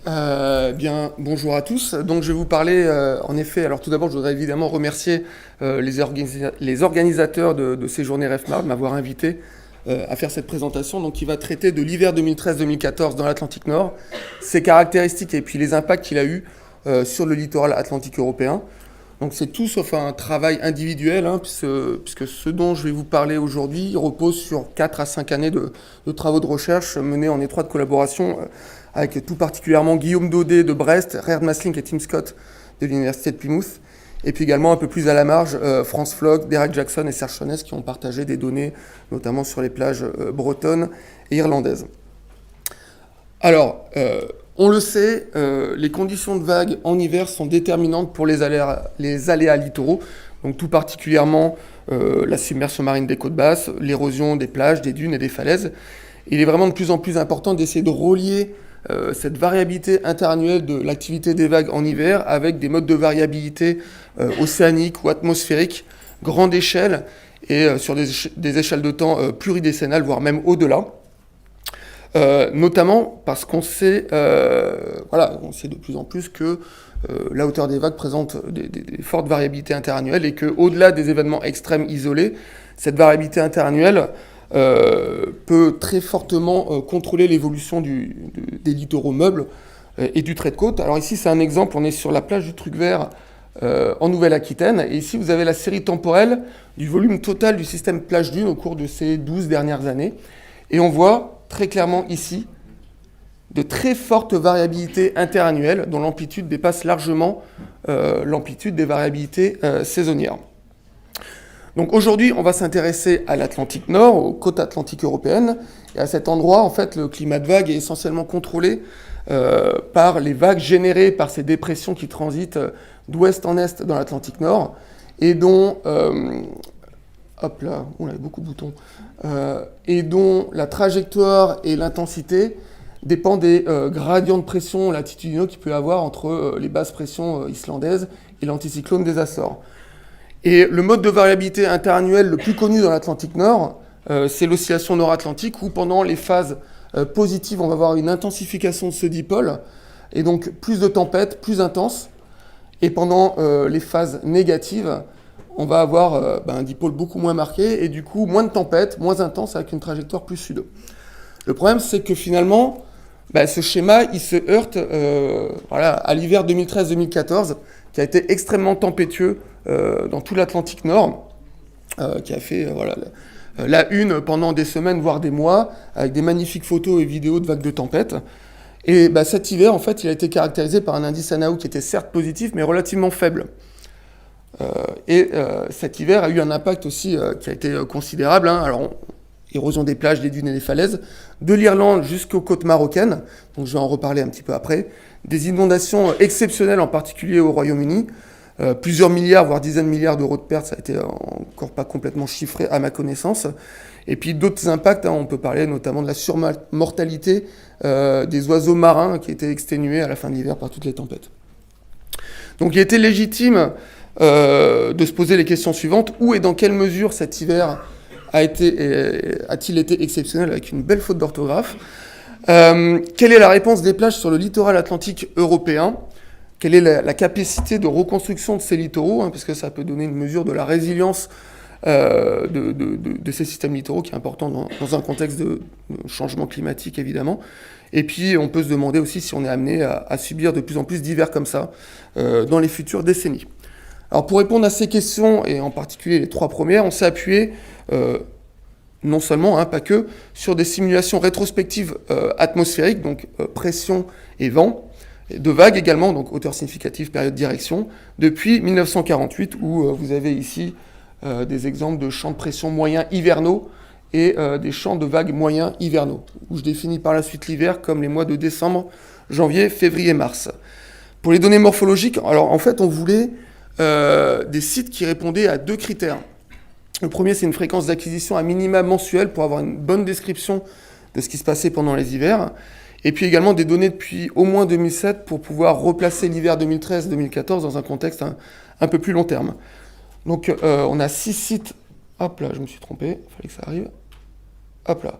Bien, bonjour à tous. Donc, je vais vous parler, en effet, alors tout d'abord, je voudrais évidemment remercier les organisateurs de ces journées REFMAR de m'avoir invité à faire cette présentation, donc qui va traiter de l'hiver 2013-2014 dans l'Atlantique Nord, ses caractéristiques et puis les impacts qu'il a eu sur le littoral atlantique européen. Donc, c'est tout sauf un travail individuel, hein, puisque ce dont je vais vous parler aujourd'hui repose sur 4 à 5 années de travaux de recherche menés en étroite collaboration avec tout particulièrement Guillaume Daudet de Brest, Rerd Maslink et Tim Scott de l'Université de Plymouth, et puis également un peu plus à la marge, France Flock, Derek Jackson et Serge Chonès qui ont partagé des données, notamment sur les plages bretonnes et irlandaises. Alors, on le sait, les conditions de vague en hiver sont déterminantes pour les aléas littoraux, donc tout particulièrement la submersion marine des côtes basses, l'érosion des plages, des dunes et des falaises. Il est vraiment de plus en plus important d'essayer de relier cette variabilité interannuelle de l'activité des vagues en hiver avec des modes de variabilité océaniques ou atmosphériques, grande échelle et sur des échelles de temps pluridécennales, voire même au-delà. Notamment parce qu'on sait, on sait de plus en plus que la hauteur des vagues présente des fortes variabilités interannuelles et qu'au-delà des événements extrêmes isolés, cette variabilité interannuelle peut très fortement contrôler l'évolution des littoraux meubles et du trait de côte. Alors ici, c'est un exemple, on est sur la plage du Truc-Vert en Nouvelle-Aquitaine, et ici, vous avez la série temporelle du volume total du système plage-dune au cours de ces 12 dernières années, et on voit très clairement ici de très fortes variabilités interannuelles dont l'amplitude dépasse largement l'amplitude des variabilités saisonnières. Donc aujourd'hui, on va s'intéresser à l'Atlantique Nord, aux côtes atlantiques européennes. Et à cet endroit, en fait, le climat de vague est essentiellement contrôlé par les vagues générées par ces dépressions qui transitent d'ouest en est dans l'Atlantique Nord et dont, hop là, on a beaucoup de boutons, et dont la trajectoire et l'intensité dépendent des gradients de pression latitudinaux qu'il peut y avoir entre les basses pressions islandaises et l'anticyclone des Açores. Et le mode de variabilité interannuelle le plus connu dans l'Atlantique Nord, c'est l'oscillation nord-atlantique, où pendant les phases positives, on va avoir une intensification de ce dipôle, et donc plus de tempêtes, plus intenses. Et pendant les phases négatives, on va avoir un dipôle beaucoup moins marqué, et du coup moins de tempêtes, moins intenses, avec une trajectoire plus sud. Le problème, c'est que finalement, ce schéma, il se heurte à l'hiver 2013-2014, qui a été extrêmement tempétueux dans tout l'Atlantique Nord, qui a fait la une pendant des semaines, voire des mois, avec des magnifiques photos et vidéos de vagues de tempête. Et cet hiver, en fait, il a été caractérisé par un indice ANAO qui était certes positif, mais relativement faible. Cet hiver a eu un impact aussi qui a été considérable. Alors, érosion des plages, des dunes et des falaises, de l'Irlande jusqu'aux côtes marocaines, donc je vais en reparler un petit peu après, des inondations exceptionnelles, en particulier au Royaume-Uni, plusieurs milliards, voire dizaines de milliards d'euros de pertes, ça a été encore pas complètement chiffré à ma connaissance, et puis d'autres impacts, on peut parler notamment de la surmortalité des oiseaux marins qui étaient exténués à la fin de l'hiver par toutes les tempêtes. Donc il était légitime de se poser les questions suivantes, où et dans quelle mesure cet hiver a-t-il été exceptionnel, avec une belle faute d'orthographe. Quelle est la réponse des plages sur le littoral atlantique européen? Quelle est la capacité de reconstruction de ces littoraux, parce que ça peut donner une mesure de la résilience de ces systèmes littoraux, qui est important dans un contexte de changement climatique, évidemment. Et puis, on peut se demander aussi si on est amené à subir de plus en plus d'hivers comme ça dans les futures décennies. Alors, pour répondre à ces questions, et en particulier les 3 premières, on s'est appuyé non seulement, pas que, sur des simulations rétrospectives atmosphériques, donc pression et vent, et de vagues également, donc hauteur significative, période direction, depuis 1948, où vous avez ici des exemples de champs de pression moyens hivernaux et des champs de vagues moyens hivernaux, où je définis par la suite l'hiver comme les mois de décembre, janvier, février, mars. Pour les données morphologiques, alors en fait, on voulait des sites qui répondaient à 2 critères. Le premier, c'est une fréquence d'acquisition à minima mensuelle pour avoir une bonne description de ce qui se passait pendant les hivers. Et puis également des données depuis au moins 2007 pour pouvoir replacer l'hiver 2013-2014 dans un contexte un peu plus long terme. Donc on a 6 sites. Hop là, je me suis trompé, il fallait que ça arrive. Hop là.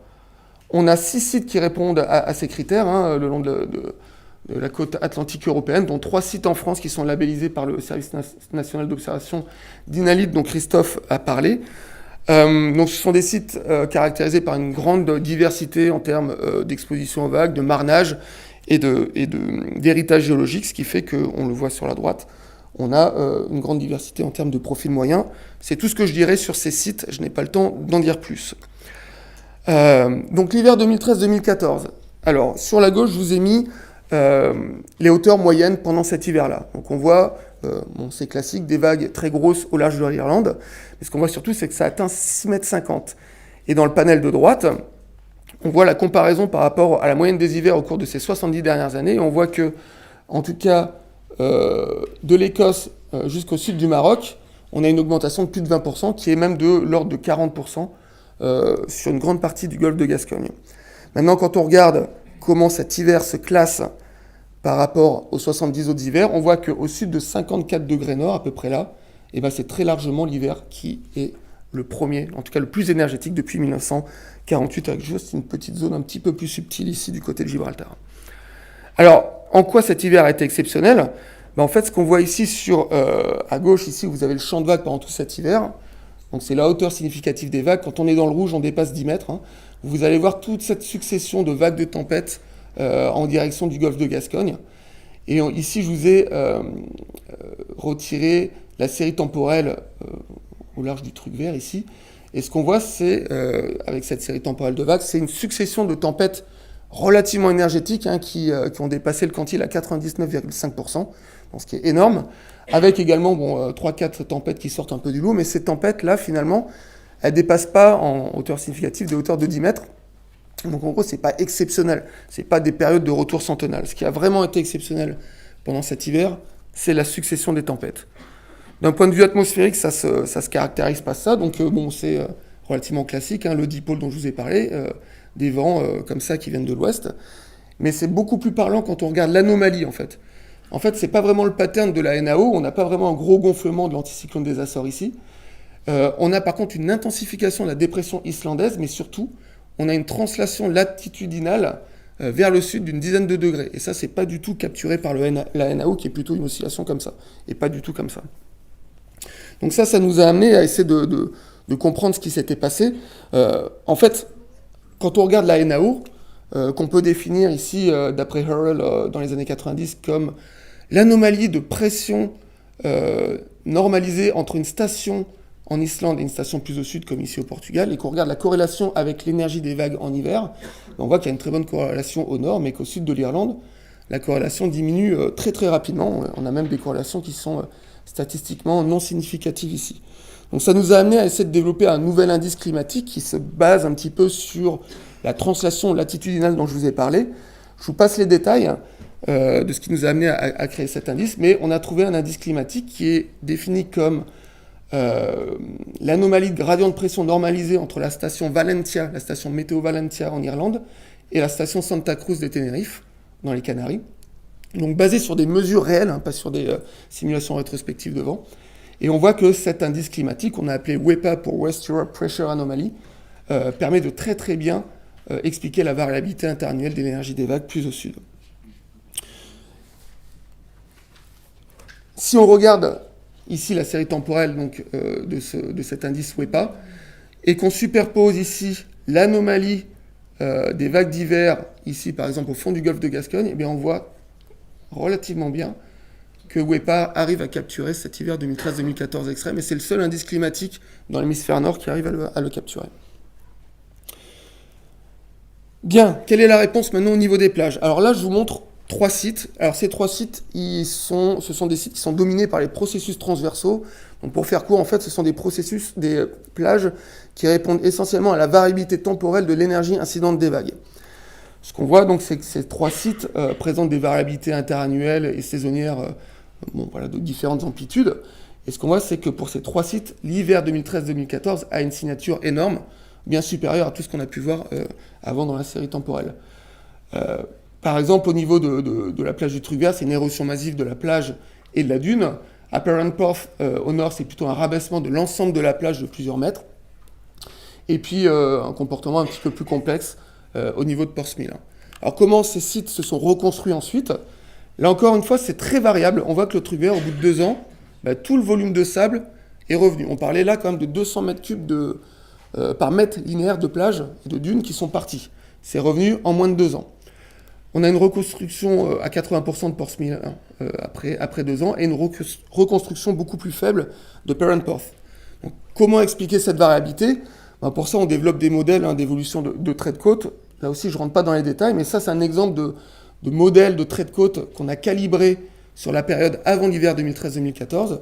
On a 6 sites qui répondent à ces critères le long de la côte atlantique européenne, dont 3 sites en France qui sont labellisés par le Service national d'observation d'Inalite, dont Christophe a parlé. Donc ce sont des sites caractérisés par une grande diversité en termes d'exposition aux vagues, de marnage et d'héritage géologique, ce qui fait qu'on le voit sur la droite, on a une grande diversité en termes de profil moyen. C'est tout ce que je dirais sur ces sites, je n'ai pas le temps d'en dire plus. Donc l'hiver 2013-2014. Alors sur la gauche, je vous ai mis les hauteurs moyennes pendant cet hiver-là. Donc on voit, c'est classique, des vagues très grosses au large de l'Irlande. Mais ce qu'on voit surtout, c'est que ça atteint 6,50 m. Et dans le panel de droite, on voit la comparaison par rapport à la moyenne des hivers au cours de ces 70 dernières années. Et on voit que, en tout cas, de l'Écosse jusqu'au sud du Maroc, on a une augmentation de plus de 20%, qui est même de l'ordre de 40% sur une grande partie du golfe de Gascogne. Maintenant, quand on regarde comment cet hiver se classe par rapport aux 70 autres hivers, on voit qu'au sud de 54 degrés nord, à peu près là, et ben c'est très largement l'hiver qui est le premier, en tout cas le plus énergétique depuis 1948, avec juste une petite zone un petit peu plus subtile ici du côté de Gibraltar. Alors, en quoi cet hiver a été exceptionnel ? Ben, en fait, ce qu'on voit ici à gauche, ici, vous avez le champ de vagues pendant tout cet hiver. Donc c'est la hauteur significative des vagues. Quand on est dans le rouge, on dépasse 10 mètres. Vous allez voir toute cette succession de vagues de tempêtes en direction du golfe de Gascogne. Et ici, je vous ai retiré la série temporelle au large du truc vert ici. Et ce qu'on voit, c'est, avec cette série temporelle de vagues, c'est une succession de tempêtes relativement énergétiques qui ont dépassé le quantile à 99,5%, donc ce qui est énorme, avec également 3-4 tempêtes qui sortent un peu du lot, mais ces tempêtes-là, finalement, elles ne dépassent pas en hauteur significative des hauteurs de 10 mètres. Donc en gros, ce n'est pas exceptionnel, ce n'est pas des périodes de retour centennal. Ce qui a vraiment été exceptionnel pendant cet hiver, c'est la succession des tempêtes. D'un point de vue atmosphérique, ça se caractérise pas ça, donc c'est relativement classique, le dipôle dont je vous ai parlé, des vents comme ça qui viennent de l'ouest, mais c'est beaucoup plus parlant quand on regarde l'anomalie en fait. En fait, c'est pas vraiment le pattern de la NAO, on n'a pas vraiment un gros gonflement de l'anticyclone des Açores ici. On a par contre une intensification de la dépression islandaise, mais surtout, on a une translation latitudinale vers le sud d'une dizaine de degrés. Et ça, c'est pas du tout capturé par la NAO, qui est plutôt une oscillation comme ça, et pas du tout comme ça. Donc ça nous a amené à essayer de comprendre ce qui s'était passé. En fait, quand on regarde la NAO, qu'on peut définir ici, d'après Hurrell, dans les années 90, comme l'anomalie de pression normalisée entre une station en Islande et une station plus au sud, comme ici au Portugal, et qu'on regarde la corrélation avec l'énergie des vagues en hiver, on voit qu'il y a une très bonne corrélation au nord, mais qu'au sud de l'Irlande, la corrélation diminue très très rapidement. On a même des corrélations qui sont statistiquement non significatives ici. Donc ça nous a amené à essayer de développer un nouvel indice climatique qui se base un petit peu sur la translation latitudinale dont je vous ai parlé. Je vous passe les détails de ce qui nous a amené à créer cet indice, mais on a trouvé un indice climatique qui est défini comme l'anomalie de gradient de pression normalisée entre la station Valentia, la station Météo Valentia en Irlande, et la station Santa Cruz de Tenerife, dans les Canaries. Donc basé sur des mesures réelles, pas sur des simulations rétrospectives de vent. Et on voit que cet indice climatique, qu'on a appelé WEPA pour West Europe Pressure Anomaly, permet de très très bien expliquer la variabilité interannuelle de l'énergie des vagues plus au sud. Si on regarde ici la série temporelle donc, de cet indice WEPA, et qu'on superpose ici l'anomalie des vagues d'hiver, ici par exemple au fond du golfe de Gascogne, eh bien, on voit relativement bien que WEPA arrive à capturer cet hiver 2013-2014 extrême, et c'est le seul indice climatique dans l'hémisphère nord qui arrive à le capturer. Bien, quelle est la réponse maintenant au niveau des plages ? Alors là, je vous montre 3 sites. Alors ces 3 sites, ce sont des sites qui sont dominés par les processus transversaux. Donc pour faire court, en fait, ce sont des plages qui répondent essentiellement à la variabilité temporelle de l'énergie incidente des vagues. Ce qu'on voit, donc, c'est que ces 3 sites présentent des variabilités interannuelles et saisonnières de différentes amplitudes. Et ce qu'on voit, c'est que pour ces 3 sites, l'hiver 2013-2014 a une signature énorme, bien supérieure à tout ce qu'on a pu voir avant dans la série temporelle. Par exemple, au niveau de la plage du truc vert, c'est une érosion massive de la plage et de la dune. À Perranporth, au nord, c'est plutôt un rabaissement de l'ensemble de la plage de plusieurs mètres. Et puis, un comportement un petit peu plus complexe au niveau de Portsmouth. Alors comment ces sites se sont reconstruits ensuite? Là encore une fois, c'est très variable. On voit que le truc vert, au bout de 2 ans, tout le volume de sable est revenu. On parlait là quand même de 200 mètres cubes par mètre linéaire de plage et de dunes qui sont partis. C'est revenu en moins de 2 ans. On a une reconstruction à 80% de Portsmouth après 2 ans et une reconstruction beaucoup plus faible de Perranporth. Donc, comment expliquer cette variabilité? Pour ça, on développe des modèles d'évolution de traits de côte. Là aussi, je ne rentre pas dans les détails, mais ça, c'est un exemple de modèle de traits de côte qu'on a calibré sur la période avant l'hiver 2013-2014.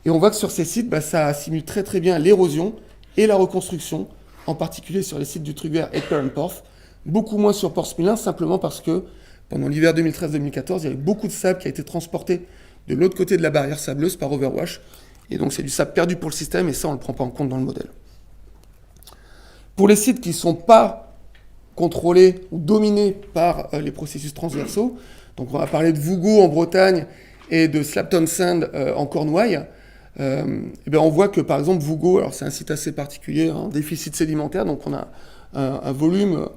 Et on voit que sur ces sites, ça simule très très bien l'érosion et la reconstruction, en particulier sur les sites du Trugver et de Perranporth. Beaucoup moins sur Portsmouth, simplement parce que pendant l'hiver 2013-2014, il y avait beaucoup de sable qui a été transporté de l'autre côté de la barrière sableuse par overwash. Et donc c'est du sable perdu pour le système, et ça, on ne le prend pas en compte dans le modèle. Pour les sites qui ne sont pas contrôlés ou dominés par les processus transversaux, donc on va parler de Vougo en Bretagne et de Slapton Sand en Cornouailles, on voit que par exemple Vougo, alors c'est un site assez particulier, un déficit sédimentaire, donc on a un volume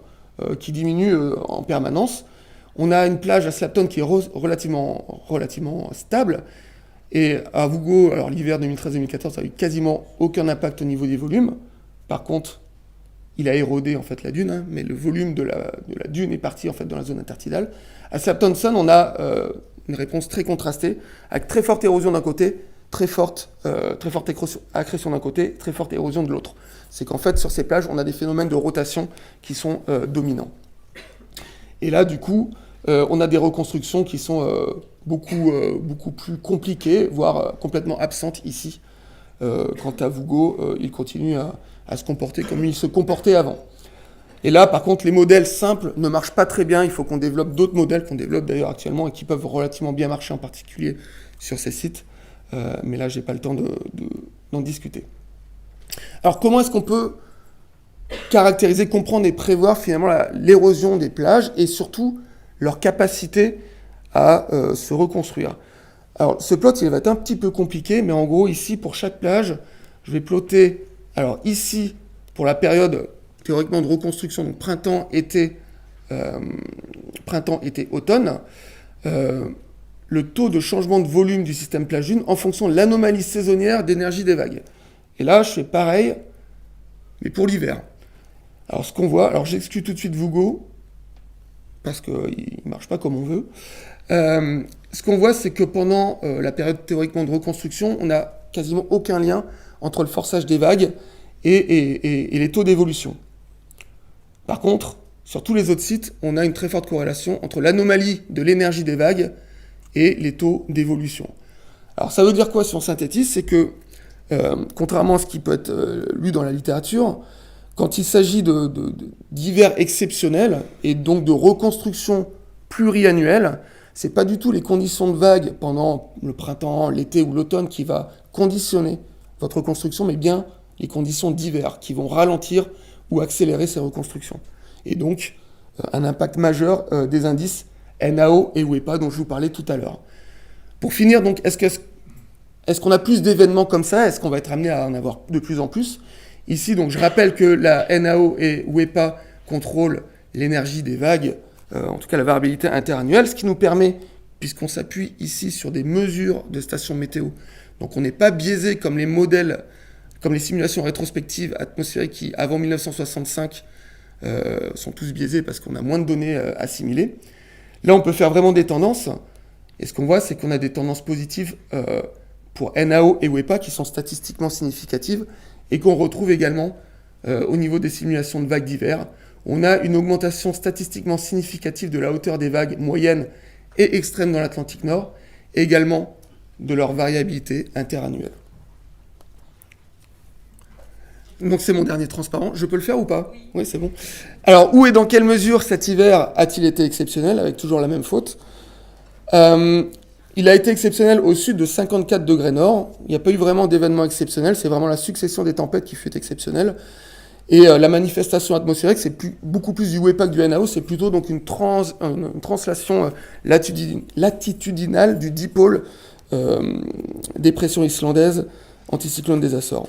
qui diminue en permanence. On a une plage à Slapton qui est relativement stable. Et à Vougo, alors l'hiver 2013-2014, ça n'a eu quasiment aucun impact au niveau des volumes. Par contre, il a érodé en fait la dune, mais le volume de la dune est parti en fait dans la zone intertidale. À Slapton Sand, on a une réponse très contrastée, avec très forte érosion d'un côté, très forte accrétion d'un côté, très forte érosion de l'autre. C'est qu'en fait, sur ces plages, on a des phénomènes de rotation qui sont dominants. Et là, du coup, on a des reconstructions qui sont beaucoup plus compliquées, voire complètement absentes ici. Quant à Vougo, il continue à se comporter comme il se comportait avant. Et là, par contre, les modèles simples ne marchent pas très bien. Il faut qu'on développe d'autres modèles, qu'on développe d'ailleurs actuellement, et qui peuvent relativement bien marcher, en particulier sur ces sites. Mais là, je n'ai pas le temps d'en discuter. Alors, comment est-ce qu'on peut caractériser, comprendre et prévoir finalement l'érosion des plages et surtout leur capacité à se reconstruire? Alors, ce plot, il va être un petit peu compliqué, mais en gros, ici, pour chaque plage, je vais plotter, alors ici, pour la période théoriquement de reconstruction, donc printemps, été, automne, le taux de changement de volume du système plage dune en fonction de l'anomalie saisonnière d'énergie des vagues. Et là, je fais pareil, mais pour l'hiver. Alors, ce qu'on voit, alors j'exclus tout de suite Vougo, parce qu'il ne marche pas comme on veut. Ce qu'on voit, c'est que pendant la période théoriquement de reconstruction, on n'a quasiment aucun lien entre le forçage des vagues et les taux d'évolution. Par contre, sur tous les autres sites, on a une très forte corrélation entre l'anomalie de l'énergie des vagues et les taux d'évolution. Alors ça veut dire quoi si on synthétise? C'est que, contrairement à ce qui peut être lu dans la littérature, quand il s'agit d'hivers exceptionnels et donc de reconstruction pluriannuelle, ce n'est pas du tout les conditions de vagues pendant le printemps, l'été ou l'automne qui va conditionner votre reconstruction, mais bien les conditions d'hiver qui vont ralentir ou accélérer ces reconstructions. Et donc, un impact majeur des indices NAO et WEPA dont je vous parlais tout à l'heure. Pour finir, donc, est-ce qu'on a plus d'événements comme ça? Est-ce qu'on va être amené à en avoir de plus en plus? Ici, donc, je rappelle que la NAO et WEPA contrôlent l'énergie des vagues, en tout cas la variabilité interannuelle, ce qui nous permet, puisqu'on s'appuie ici sur des mesures de stations météo, donc on n'est pas biaisé comme les modèles, comme les simulations rétrospectives atmosphériques qui, avant 1965, sont tous biaisés parce qu'on a moins de données assimilées. Là, on peut faire vraiment des tendances, et ce qu'on voit, c'est qu'on a des tendances positives pour NAO et WEPA qui sont statistiquement significatives, et qu'on retrouve également au niveau des simulations de vagues d'hiver. On a une augmentation statistiquement significative de la hauteur des vagues moyennes et extrêmes dans l'Atlantique Nord, et également de leur variabilité interannuelle. Donc c'est mon dernier transparent. Je peux le faire ou pas? Oui, c'est bon. Alors, où et dans quelle mesure cet hiver a-t-il été exceptionnel, avec toujours la même faute? Il a été exceptionnel au sud de 54 degrés nord. Il n'y a pas eu vraiment d'événement exceptionnel. C'est vraiment la succession des tempêtes qui fut exceptionnelle. Et la manifestation atmosphérique, c'est beaucoup plus du WEPA que du NAO. C'est plutôt donc une translation latitudinale du dipôle dépression islandaise, anticyclone des Açores.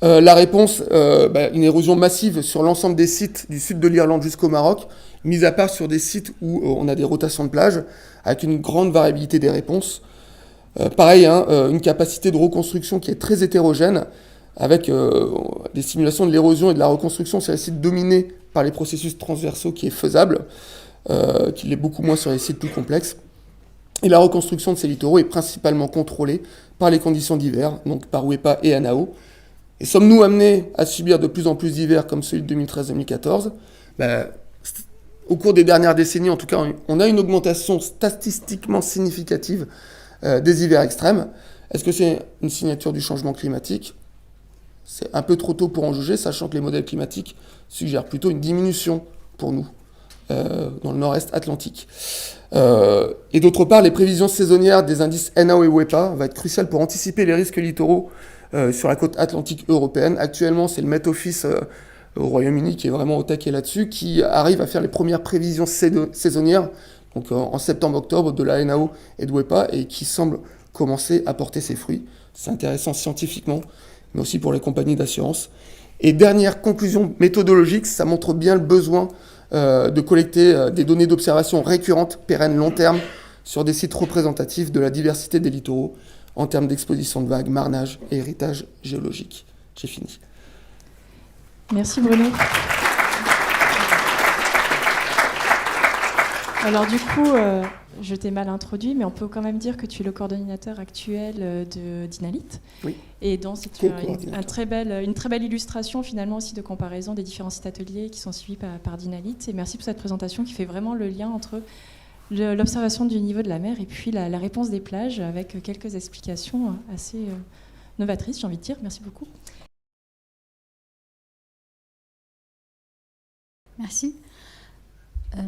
La réponse, une érosion massive sur l'ensemble des sites du sud de l'Irlande jusqu'au Maroc, mis à part sur des sites où on a des rotations de plage, avec une grande variabilité des réponses. Pareil, une capacité de reconstruction qui est très hétérogène, avec des simulations de l'érosion et de la reconstruction sur les sites dominés par les processus transversaux qui est faisable, qui l'est beaucoup moins sur les sites plus complexes. Et la reconstruction de ces littoraux est principalement contrôlée par les conditions d'hiver, donc par WEPA et ANAO. Et sommes-nous amenés à subir de plus en plus d'hivers comme celui de 2013-2014 ? Au cours des dernières décennies, en tout cas, on a une augmentation statistiquement significative des hivers extrêmes. Est-ce que c'est une signature du changement climatique ? C'est un peu trop tôt pour en juger, sachant que les modèles climatiques suggèrent plutôt une diminution pour nous dans le nord-est atlantique. Et d'autre part, les prévisions saisonnières des indices NAO et WEPA vont être cruciales pour anticiper les risques littoraux sur la côte atlantique européenne. Actuellement, c'est le Met Office au Royaume-Uni qui est vraiment au taquet là-dessus, qui arrive à faire les premières prévisions saisonnières, donc en septembre-octobre, de la NAO et de WEPA, et qui semble commencer à porter ses fruits. C'est intéressant scientifiquement, mais aussi pour les compagnies d'assurance. Et dernière conclusion méthodologique, ça montre bien le besoin de collecter des données d'observation récurrentes, pérennes, long terme, sur des sites représentatifs de la diversité des littoraux, en termes d'exposition de vagues, marnage et héritage géologique. J'ai fini. Merci Bruno. Alors du coup, je t'ai mal introduit, mais on peut quand même dire que tu es le coordonnateur actuel d'Inalit. Oui. Et donc c'est une très belle illustration finalement aussi de comparaison des différents sites ateliers qui sont suivis par Dinalit. Et merci pour cette présentation qui fait vraiment le lien entre l'observation du niveau de la mer et puis la réponse des plages avec quelques explications assez novatrices, j'ai envie de dire. Merci beaucoup. Merci.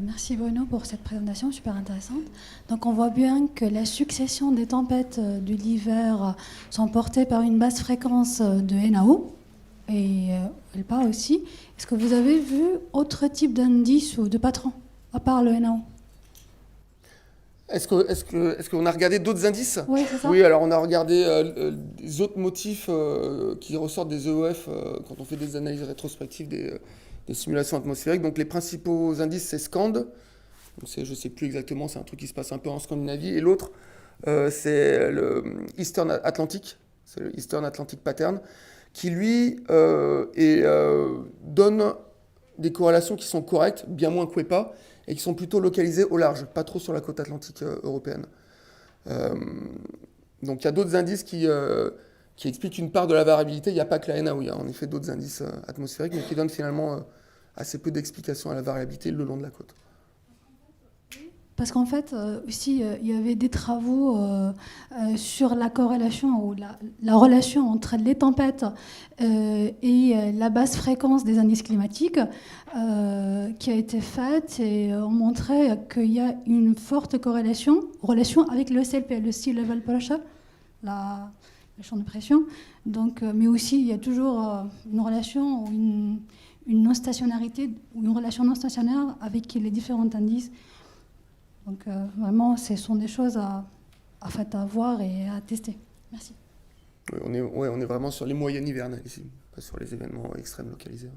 Merci Bruno pour cette présentation super intéressante. Donc on voit bien que la succession des tempêtes de l'hiver sont portées par une basse fréquence de NAO et LPA aussi. Est-ce que vous avez vu autre type d'indices ou de patrons à part le NAO ? Est-ce qu'on a regardé d'autres indices ? Oui, c'est ça. Oui, alors on a regardé des autres motifs qui ressortent des EOF quand on fait des analyses rétrospectives des simulations atmosphériques. Donc les principaux indices, c'est SCAND. Donc je ne sais plus exactement, c'est un truc qui se passe un peu en Scandinavie. Et l'autre, c'est le Eastern Atlantic. C'est le Eastern Atlantic Pattern, qui lui donne des corrélations qui sont correctes, bien moins que WEPA, et qui sont plutôt localisées au large, pas trop sur la côte atlantique européenne. Donc il y a d'autres indices qui expliquent une part de la variabilité. Il n'y a pas que la NAO, il y a en effet d'autres indices atmosphériques, mais qui donnent finalement assez peu d'explications à la variabilité le long de la côte. Parce qu'en fait, aussi, il y avait des travaux sur la corrélation ou la relation entre les tempêtes et la basse fréquence des indices climatiques qui a été faite et on montrait qu'il y a une forte relation avec le CLP, le Sea Level Pressure, le champ de pression. Donc, mais aussi, il y a toujours une relation ou une non-stationnarité ou une relation non stationnaire avec les différents indices. Donc vraiment, ce sont des choses à voir et à tester. Merci. Oui, on est vraiment sur les moyennes hivernales ici, pas sur les événements extrêmes localisés.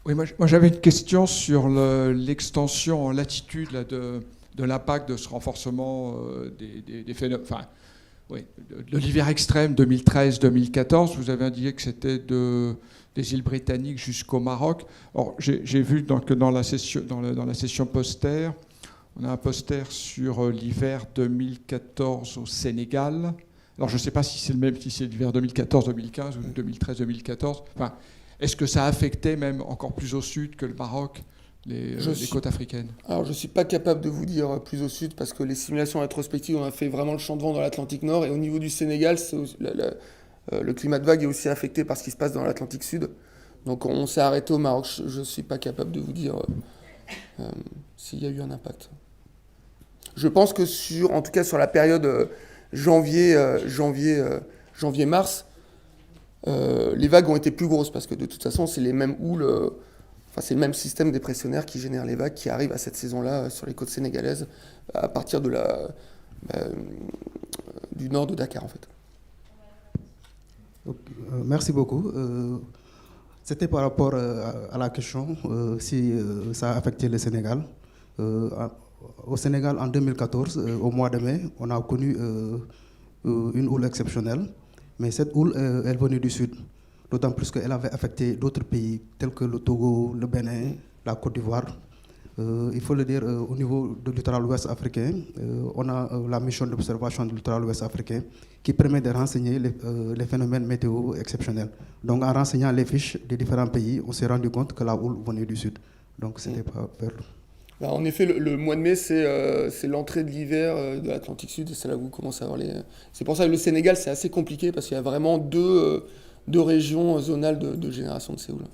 Oui, moi j'avais une question sur l'extension en latitude là, de l'impact de ce renforcement des phénomènes. Enfin, oui, de l'hiver extrême 2013-2014. Vous avez indiqué que c'était des îles britanniques jusqu'au Maroc. Or, j'ai vu que dans la session poster, on a un poster sur l'hiver 2014 au Sénégal. Alors, je ne sais pas si c'est le même, si c'est l'hiver 2014-2015 ou 2013-2014. Enfin, est-ce que ça affectait même encore plus au sud que le Maroc les côtes africaines ? Alors, je ne suis pas capable de vous dire plus au sud parce que les simulations rétrospectives, on a fait vraiment le champ de vent dans l'Atlantique Nord. Et au niveau du Sénégal, le climat de vague est aussi affecté par ce qui se passe dans l'Atlantique Sud. Donc on s'est arrêté au Maroc. Je ne suis pas capable de vous dire s'il y a eu un impact. Je pense que en tout cas sur la période janvier-mars, les vagues ont été plus grosses parce que de toute façon, c'est les mêmes houles, c'est le même système dépressionnaire qui génère les vagues qui arrivent à cette saison-là sur les côtes sénégalaises à partir du nord de Dakar en fait. Ok, merci beaucoup. C'était par rapport à la question si ça a affecté le Sénégal. Au Sénégal, en 2014, au mois de mai, on a connu une houle exceptionnelle, mais cette houle est venue du sud, d'autant plus qu'elle avait affecté d'autres pays tels que le Togo, le Bénin, la Côte d'Ivoire. Il faut le dire, au niveau du littoral ouest africain, on a la mission d'observation du littoral ouest africain qui permet de renseigner les phénomènes météo exceptionnels. Donc en renseignant les fiches des différents pays, on s'est rendu compte que la houle venait du sud. Donc c'était pas vers... Alors, en effet, le mois de mai, c'est l'entrée de l'hiver de l'Atlantique Sud, et c'est là où vous commencez à avoir les... C'est pour ça que le Sénégal, c'est assez compliqué, parce qu'il y a vraiment deux régions zonales de génération de ces houles.